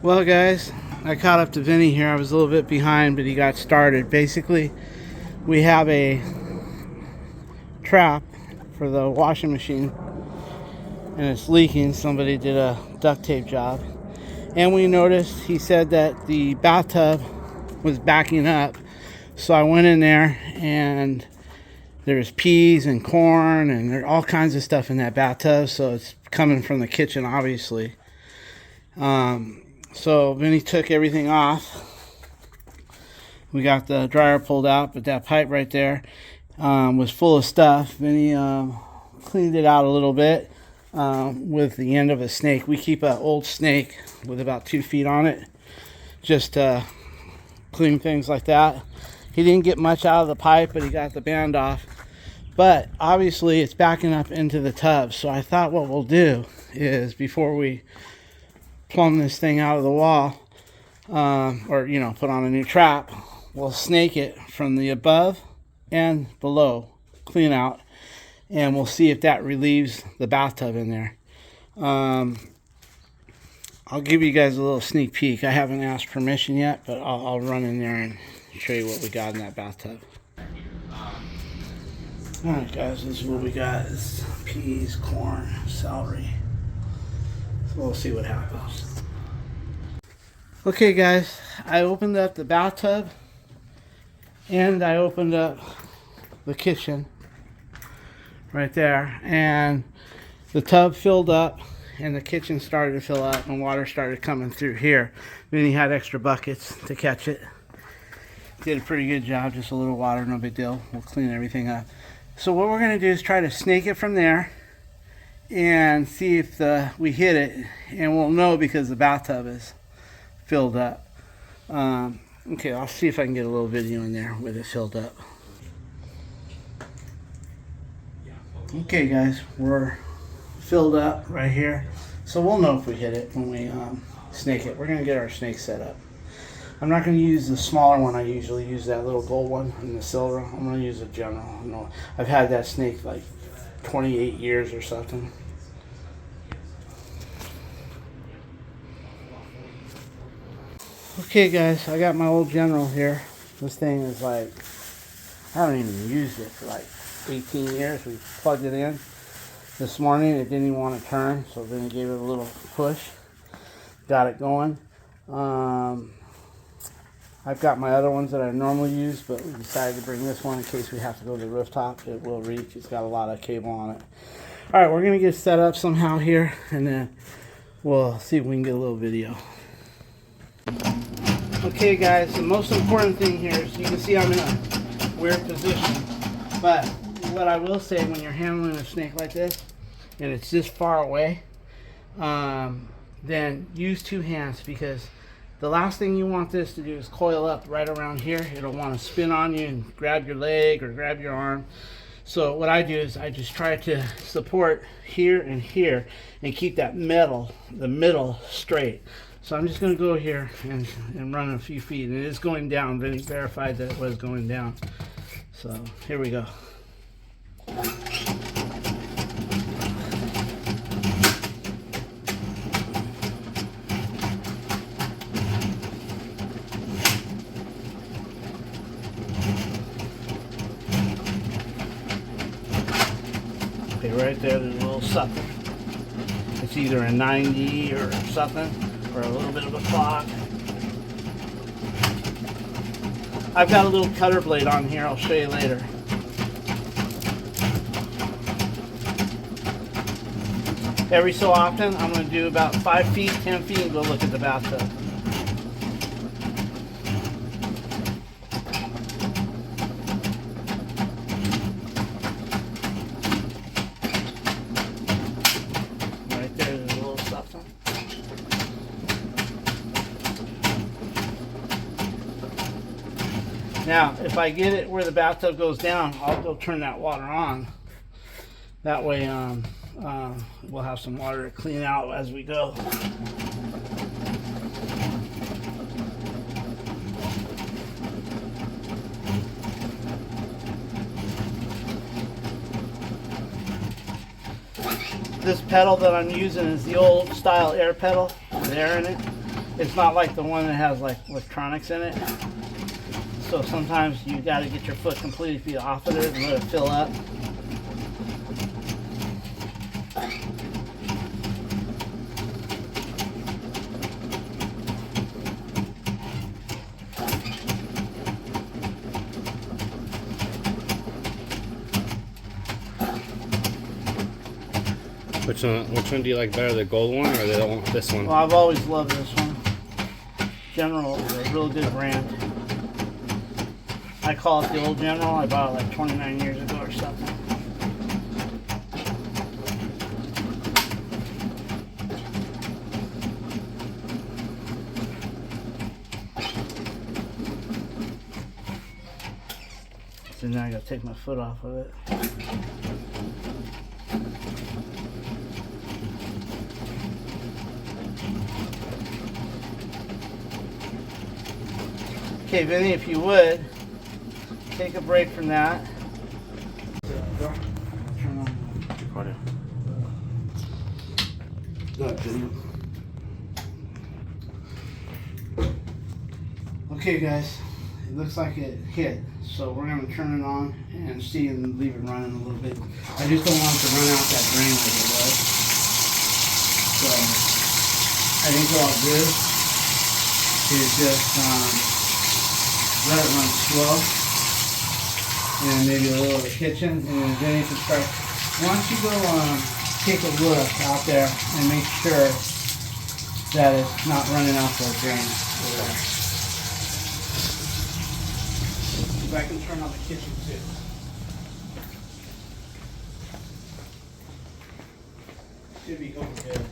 Well, guys, I caught up to Vinny here. I was a little bit behind, but he got started. Basically, we have a trap for the washing machine, and it's leaking. Somebody did a duct tape job. And we noticed, he said that the bathtub was backing up. So I went in there, and there's peas and corn, and there's all kinds of stuff in that bathtub. So it's coming from the kitchen, obviously. So Vinny took everything off. We got the dryer pulled out, but that pipe right there was full of stuff. Vinny cleaned it out a little bit with the end of a snake. We keep an old snake with about 2 feet on it, just to clean things like that. He didn't get much out of the pipe, but he got the band off. But obviously it's backing up into the tub. So I thought what we'll do is, before we plumb this thing out of the wall, or put on a new trap, we'll snake it from the above and below, clean out, and we'll see if that relieves the bathtub in there. I'll give you guys a little sneak peek. I haven't asked permission yet, but I'll run in there and show you what we got in that bathtub. Alright guys, this is what we got. It's peas, corn, celery. So we'll see what happens. Okay guys, I opened up the bathtub and I opened up the kitchen right there, and the tub filled up and the kitchen started to fill up and water started coming through here. Then he had extra buckets to catch it. Did a pretty good job, just a little water, no big deal. We'll clean everything up. So what we're going to do is try to snake it from there and see if we hit it, and we'll know because the bathtub is filled up. Okay, I'll see if I can get a little video in there with it filled up. Okay guys, we're filled up right here, so we'll know if we hit it when we snake it. We're going to get our snake set up. I'm not going to use the smaller one. I usually use that little gold one and the silver. I'm going to use a general. I've had that snake like 28 years or something. Okay guys, I got my old general here. This thing is like, I haven't even used it for like 18 years. We plugged it in this morning. It didn't even want to turn, so then I gave it a little push. Got it going. I've got my other ones that I normally use, but we decided to bring this one in case we have to go to the rooftop. It will reach. It's got a lot of cable on it. Alright, we're going to get set up somehow here, and then we'll see if we can get a little video. Okay guys, the most important thing here is, you can see I'm in a weird position, but what I will say, when you're handling a snake like this and it's this far away, then use 2 hands, because the last thing you want this to do is coil up right around here. It'll want to spin on you and grab your leg or grab your arm. So what I do is I just try to support here and here and keep that the middle straight. So I'm just going to go here and run a few feet, and it is going down. Vinny verified that it was going down. So here we go. Okay, right there, there's a little something. It's either a 90 or something, or a little bit of a clog. I've got a little cutter blade on here. I'll show you later. Every so often, I'm going to do about 5 feet, 10 feet, and go look at the bathtub. Right there, there's a little something. Now, if I get it where the bathtub goes down, I'll go turn that water on. That way, we'll have some water to clean out as we go. This pedal that I'm using is the old style air pedal with air in it. It's not like the one that has like electronics in it. So sometimes you got to get your foot completely off of it and let it fill up. Which one do you like better, the gold one or this one? Well, I've always loved this one. General is a real good brand. I call it the old General. I bought it like 29 years ago or something. So now I gotta take my foot off of it. Okay, Vinny, if you would, take a break from that. Recording. Okay, guys, it looks like it hit, so we're going to turn it on and see and leave it running a little bit. I just don't want it to run out that drain like it was. So, I think what I'll do is just let it run slow, and maybe a little of the kitchen, and then you can start. Once you go take a look out there and make sure that it's not running out the drain. If I can turn on the kitchen too. Should be going good.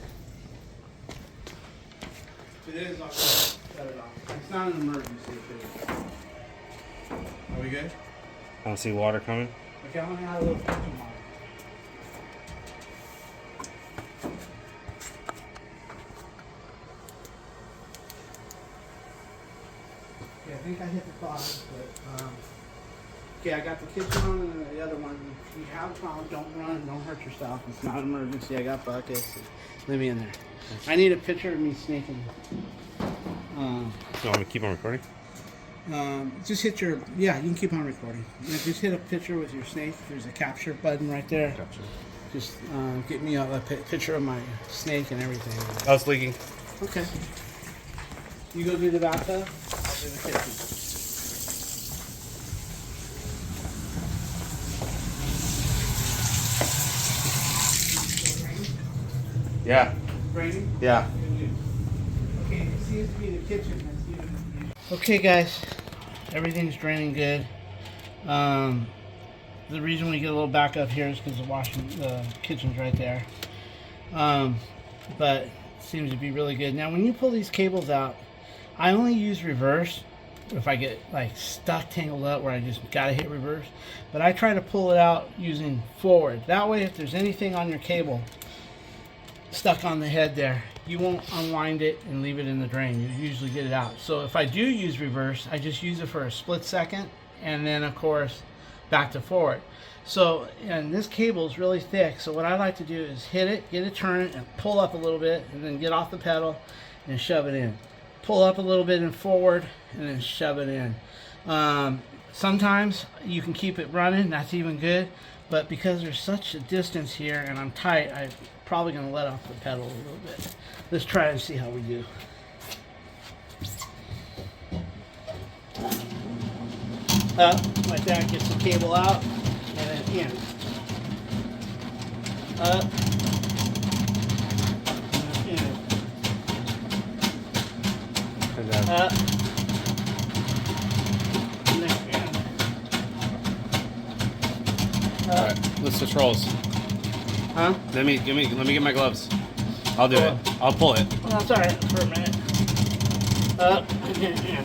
If it is, I'll shut it off. It's not an emergency if it is. Are we good? I don't see water coming. Okay, I'm gonna add a little kitchen water. Okay, I think I hit the bottom, but okay, I got the kitchen on and the other one. If you have a problem, don't run, don't hurt yourself. It's not an emergency. I got buckets. Leave me in there. I need a picture of me snaking. You want me to keep on recording? Just hit your, yeah, you can keep on recording. Yeah, just hit a picture with your snake. There's a capture button right there. Gotcha. Just get me a picture of my snake and everything. Oh, it's leaking. Okay. You go do the bathtub, I'll do the kitchen. Yeah. Raining? Yeah. Okay, it seems to be the kitchen. Okay, guys, everything's draining good. The reason we get a little back up here is because the kitchen's right there. But it seems to be really good. Now, when you pull these cables out, I only use reverse if I get like stuck, tangled up where I just gotta hit reverse. But I try to pull it out using forward. That way, if there's anything on your cable stuck on the head there, you won't unwind it and leave it in the drain. You usually get it out. So if I do use reverse, I just use it for a split second, and then of course back to forward. So, and this cable is really thick, so what I like to do is hit it, get it turning, and pull up a little bit, and then get off the pedal and shove it in. Pull up a little bit and forward, and then shove it in. Sometimes you can keep it running, that's even good, but because there's such a distance here and I'm tight, I'm probably going to let off the pedal a little bit. Let's try and see how we do. Up, like that, gets the cable out, and then in. Up, and in. Up, and then in. Alright, let's switch roles. Huh? Let me get my gloves. I'll do it. I'll pull it. Well, that's alright for a minute. Up, and then in.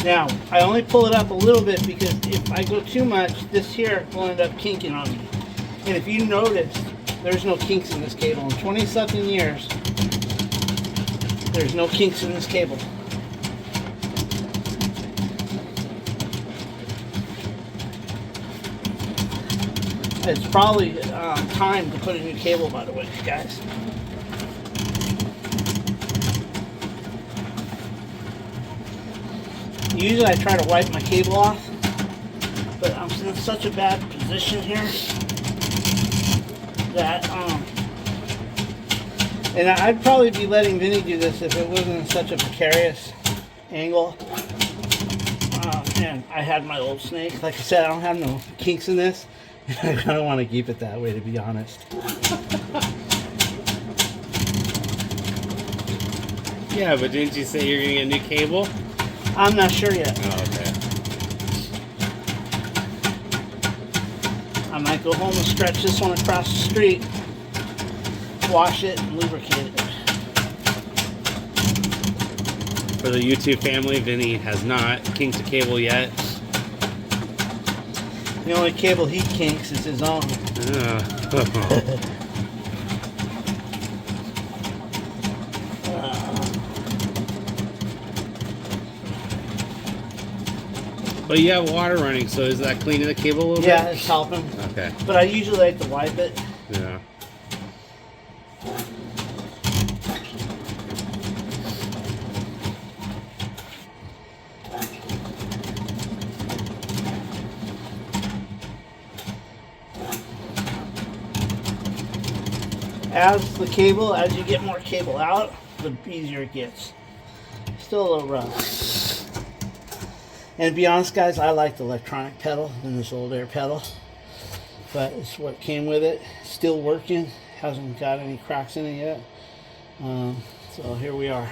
Now, I only pull it up a little bit because if I go too much, this here will end up kinking on me. And if you notice, there's no kinks in this cable. In 20-something years, there's no kinks in this cable. It's probably time to put a new cable, by the way, guys. Usually I try to wipe my cable off, but I'm in such a bad position here that and I'd probably be letting Vinny do this if it wasn't in such a precarious angle. And I had my old snake. Like I said, I don't have no kinks in this. I kind of want to keep it that way, to be honest. Yeah, but didn't you say you're gonna get a new cable? I'm not sure yet. Oh, okay. I might go home and stretch this one across the street, wash it, and lubricate it. For the YouTube family, Vinny has not kinked a cable yet. The only cable he kinks is his own. But you have water running, so is that cleaning the cable a little Yeah, bit? it's helping. Okay. But I usually like to wipe it. Yeah. As you get more cable out, the easier it gets. Still a little rough. And to be honest, guys, I like the electronic pedal than this old air pedal. But it's what came with it. Still working. Hasn't got any cracks in it yet. So here we are.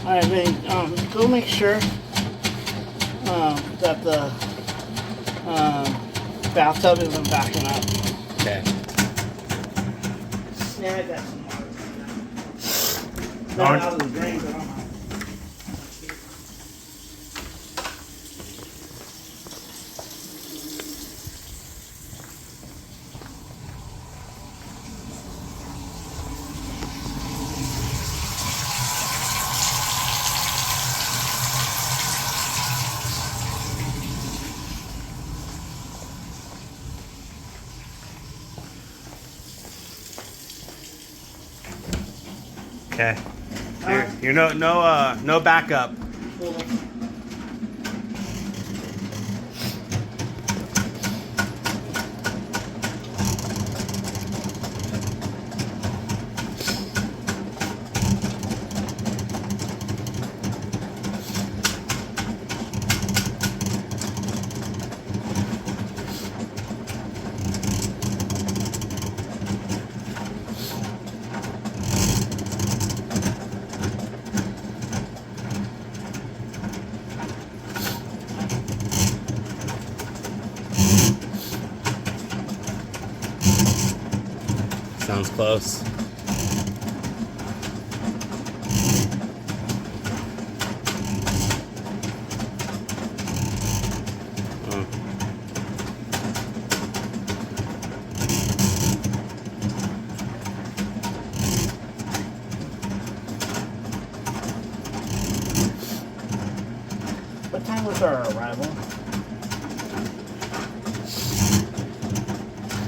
Alright, Vinny, go make sure that the bathtub isn't backing up. Okay. Yeah, I got some water. Not out of the drain, but I'm not. Okay. You're no backup. Sounds close. Oh. What time was our arrival?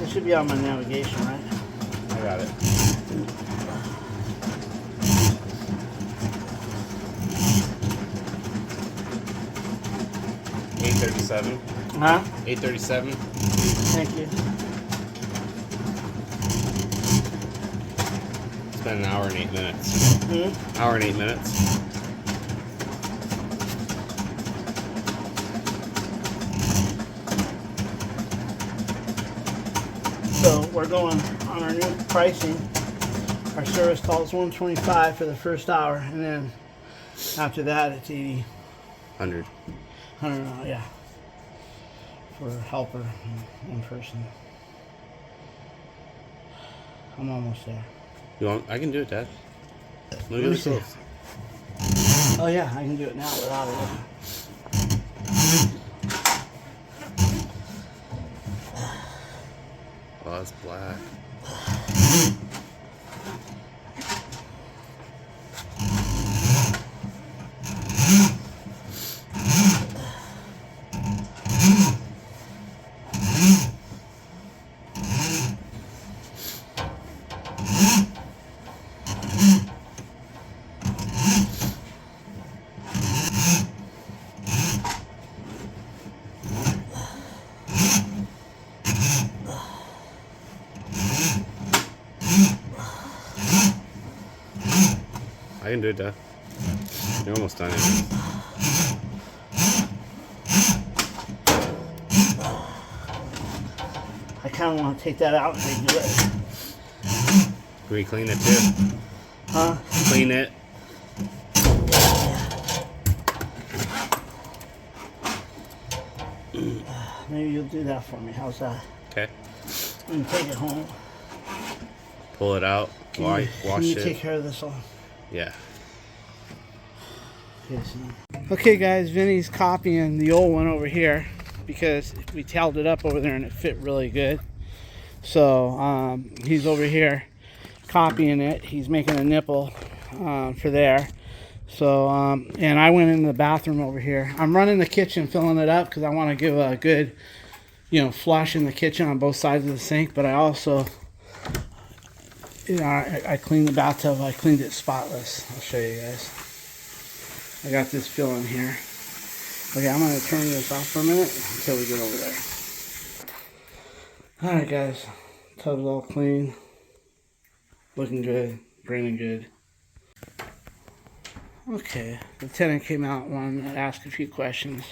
It should be on my navigation, right? I got it. $8:37. Huh? 8:37. Thank you. It's been an hour and 8 minutes. Hmm? Hour and 8 minutes. So we're going on our new pricing. Our service call is $125 for the first hour, and then after that it's $80. 100. I don't know, yeah. For a helper, one person. I'm almost there. You want? I can do it, Dad. Look Let at me the see. clothes. Oh yeah, I can do it now without it. Oh, it's black. I can do it, Dad. You're almost done. I kind of want to take that out and redo it. Can we clean it too? Huh? Clean it. Maybe you'll do that for me. How's that? Okay. You can take it home. Pull it out. Wash Can you it. take care of this one? Yeah. Okay guys, Vinny's copying the old one over here because we tailed it up over there and it fit really good. So he's over here copying it. He's making a nipple for there. So and I went into the bathroom over here. I'm running the kitchen, filling it up because I want to give a good, flush in the kitchen on both sides of the sink. But I also, I cleaned the bathtub. I cleaned it spotless. I'll show you guys. I got this filling here. Okay, I'm going to turn this off for a minute until we get over there. Alright guys, tub's all clean. Looking good, draining good. Okay, the tenant came out, wanted to ask a few questions.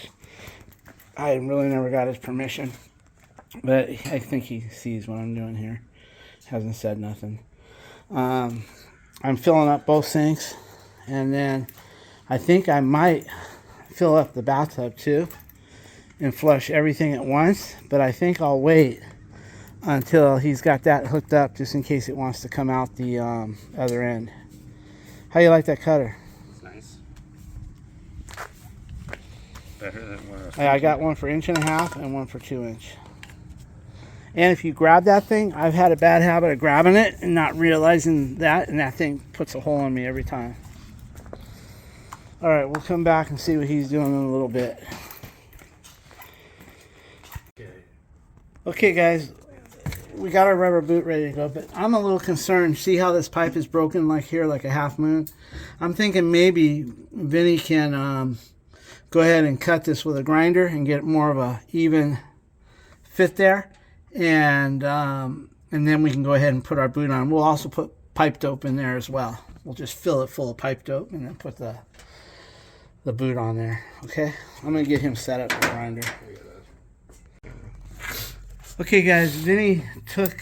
I really never got his permission, but I think he sees what I'm doing here. Hasn't said nothing. I'm filling up both sinks, and then I think I might fill up the bathtub too and flush everything at once, but I think I'll wait until he's got that hooked up just in case it wants to come out the other end. How you like that cutter? It's nice. Better than what I got one for 1.5" and one for 2". And if you grab that thing, I've had a bad habit of grabbing it and not realizing that, and that thing puts a hole in me every time. Alright, we'll come back and see what he's doing in a little bit. Okay guys, we got our rubber boot ready to go, but I'm a little concerned. See how this pipe is broken like here, like a half moon? I'm thinking maybe Vinny can go ahead and cut this with a grinder and get more of a even fit there. And then we can go ahead and put our boot on. We'll also put pipe dope in there as well. We'll just fill it full of pipe dope and then put the boot on there. Okay, I'm gonna get him set up with a grinder. Okay guys, Vinny took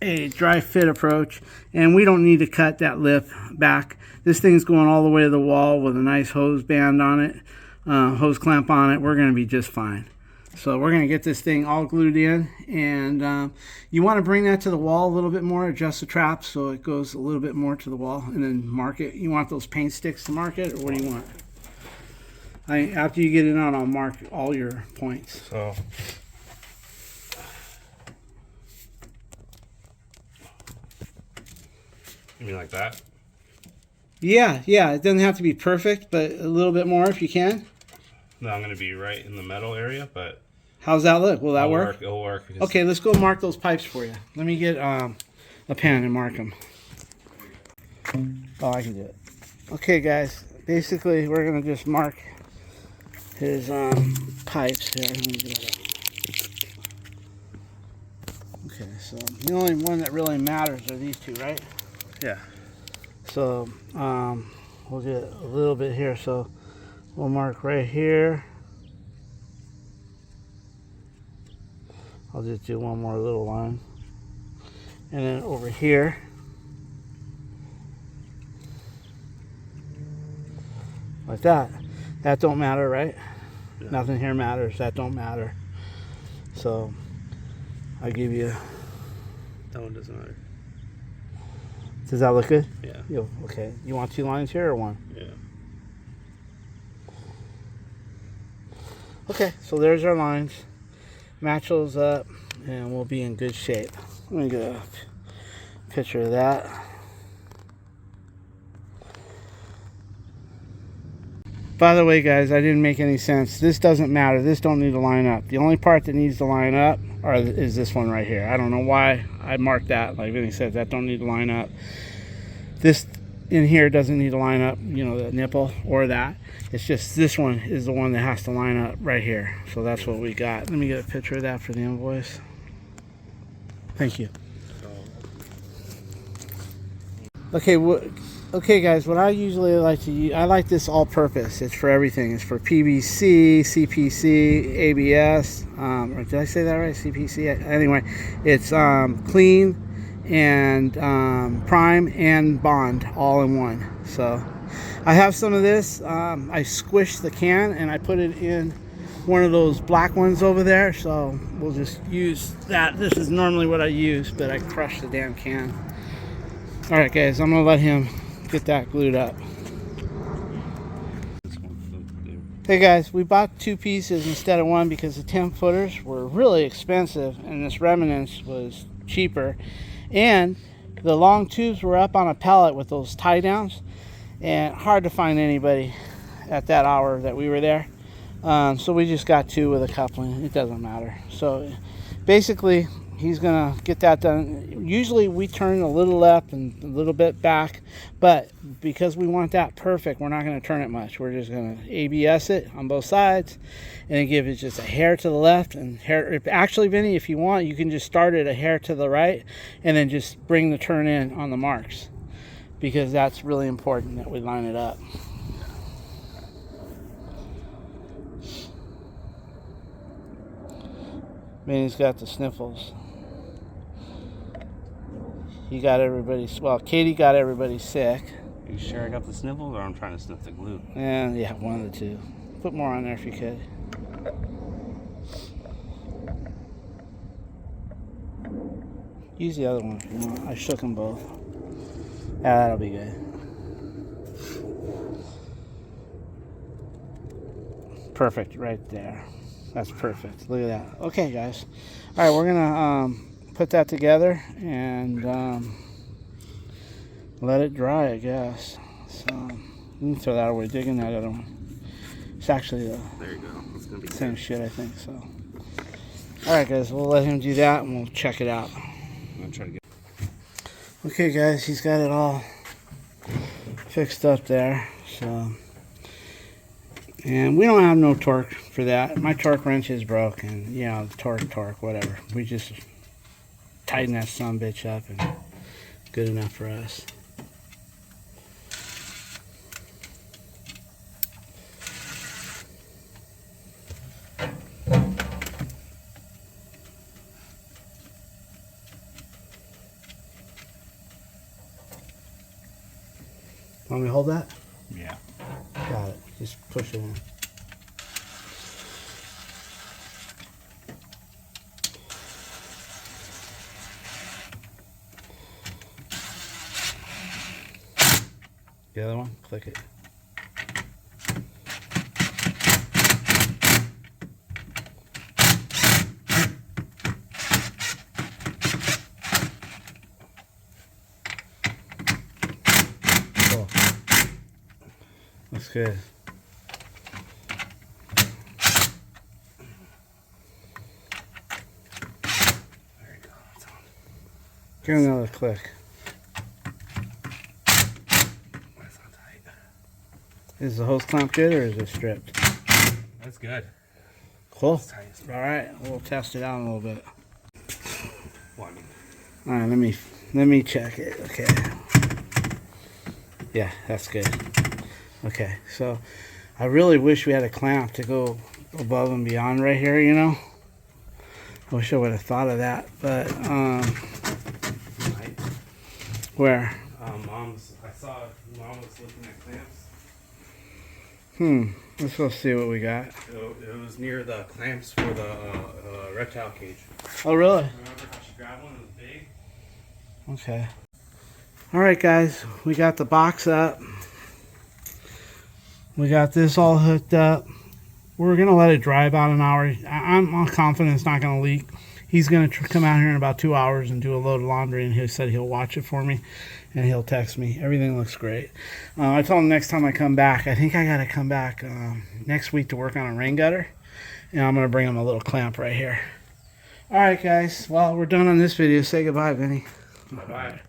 a dry fit approach, and we don't need to cut that lip back. This thing's going all the way to the wall with a nice hose band on it, hose clamp on it. We're gonna be just fine. So we're gonna get this thing all glued in, and you want to bring that to the wall a little bit more, adjust the trap so it goes a little bit more to the wall, and then mark it. You want those paint sticks to mark it, or what do you want? After you get it on, I'll mark all your points. So you mean like that? Yeah, it doesn't have to be perfect, but a little bit more if you can. No, I'm going to be right in the metal area, but how's that look? Will that work? It'll work. Okay, let's go mark those pipes for you. Let me get a pen and mark them. Oh, I can do it. Okay, guys. Basically, we're going to just mark his pipes here. Let me get it. Okay, so the only one that really matters are these two, right? Yeah. So we'll get a little bit here. So we'll mark right here. I'll just do one more little line. And then over here. Like that. That don't matter, right? Yeah. Nothing here matters. That don't matter. So I'll give you. That one doesn't matter. Does that look good? Yeah. Okay. You want 2 lines here or 1? Yeah. Okay, so there's our lines. Match those up. and we'll be in good shape. Let me get a picture of that. By the way, guys, I didn't make any sense. This doesn't matter. This don't need to line up. The only part that needs to line up is this one right here. I don't know why I marked that. Like Vinny said, that don't need to line up. This in here doesn't need to line up, you know, the nipple or that. It's just this one is the one that has to line up right here. So that's what we got. Let me get a picture of that for the invoice. Thank you. Okay, guys, what I usually like to use, I like this all-purpose. It's for everything. It's for PVC, CPC, ABS. Or did I say that right? CPC. Anyway, it's clean and prime and bond all in one. So I have some of this. I squished the can and I put it in one of those black ones over there. So we'll just use that. This is normally what I use, but I crushed the damn can. All right, guys, I'm gonna let him get that glued up. Hey guys, we bought 2 pieces instead of 1 because the 10-footers were really expensive and this Remnants was cheaper, and the long tubes were up on a pallet with those tie downs, and hard to find anybody at that hour that we were there. So we just got 2 with a coupling. It doesn't matter. So basically he's gonna get that done. Usually we turn a little left and a little bit back, but because we want that perfect, we're not gonna turn it much. We're just gonna ABS it on both sides and then give it just a hair to the left and hair. Actually, Vinny, if you want, you can just start it a hair to the right and then just bring the turn in on the marks, because that's really important that we line it up. Vinny's got the sniffles. He got everybody, well, Katie got everybody sick. You sure I got the sniffles, or I'm trying to sniff the glue? And yeah, one of the two. Put more on there if you could. Use the other one if you want. I shook them both. Yeah, that'll be good. Perfect right there. That's perfect. Look at that. Okay, guys. All right, we're gonna put that together and let it dry, I guess. So you can throw that away. Dig in that other one. It's actually the there you go. It's gonna be same shit, I think. So, all right, guys. We'll let him do that and we'll check it out. I'm gonna try to get. Okay, guys. He's got it all fixed up there. So. And we don't have no torque for that. My torque wrench is broken. You know, torque, whatever. We just tighten that son bitch up and good enough for us. Want me to hold that? Yeah. Got it. Just push it in. The other one, click it. Cool. That's good. Give it another click. That's not tight. Is the hose clamp good or is it stripped? That's good. Cool. It's tight. All right, we'll test it out a little bit. Well, I mean, All right, let me check it. Okay. Yeah, that's good. Okay, so I really wish we had a clamp to go above and beyond right here, you know. I wish I would have thought of that, but where? I saw Mom was looking at clamps. Let's go see what we got. It was near the clamps for the reptile cage. Oh, really? Remember how she grabbed one? It was big. Okay. All right, guys, we got the box up. We got this all hooked up. We're gonna let it dry about an hour. I'm confident it's not gonna leak. He's going to come out here in about 2 hours and do a load of laundry, and he said he'll watch it for me, and he'll text me. Everything looks great. I told him next time I come back, I think I got to come back next week to work on a rain gutter, and I'm going to bring him a little clamp right here. All right, guys. Well, we're done on this video. Say goodbye, Vinny. Bye.